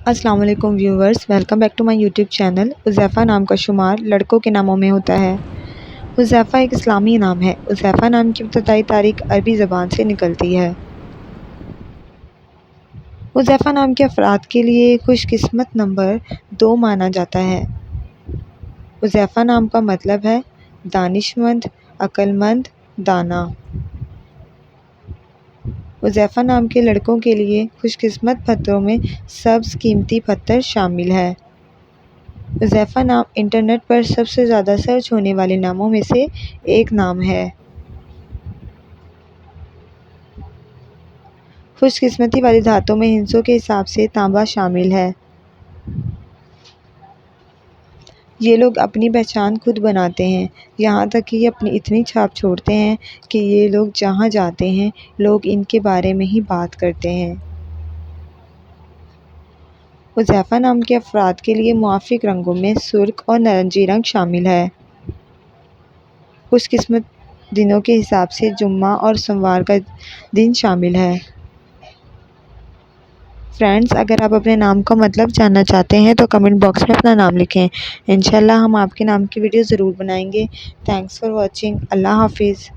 السلام علیکم viewers, welcome back to my YouTube channel. Huzaifa نام کا شمار لڑکوں کے ناموں میں ہوتا ہے۔ حذیفہ ایک اسلامی نام ہے۔ حذیفہ نام کی ابتدائی تاریخ عربی زبان سے نکلتی ہے۔ حذیفہ نام کے افراد کے لیے خوش قسمت نمبر 2 مانا جاتا ہے۔ حذیفہ نام کا مطلب ہے دانش مند، عقل مند، دانا۔ حذیفہ نام کے لڑکوں کے لیے خوش قسمت پتھروں میں سبز قیمتی پتھر شامل ہے۔ حذیفہ نام انٹرنیٹ پر سب سے زیادہ سرچ ہونے والے ناموں میں سے ایک نام ہے۔ خوش قسمتی والی دھاتوں میں ہندسوں کے حساب سے تانبا شامل ہے۔ یہ لوگ اپنی پہچان خود بناتے ہیں، یہاں تک کہ یہ اپنی اتنی چھاپ چھوڑتے ہیں کہ یہ لوگ جہاں جاتے ہیں لوگ ان کے بارے میں ہی بات کرتے ہیں۔ حذیفہ نام کے افراد کے لیے موافق رنگوں میں سرخ اور نارنجی رنگ شامل ہے۔ خوش قسمت دنوں کے حساب سے جمعہ اور سوموار کا دن شامل ہے۔ فرینڈز، اگر آپ اپنے نام کا مطلب جاننا چاہتے ہیں تو کمنٹ باکس میں اپنا نام لکھیں۔ انشاءاللہ ہم آپ کے نام کی ویڈیو ضرور بنائیں گے۔ Thanks for watching. اللہ حافظ۔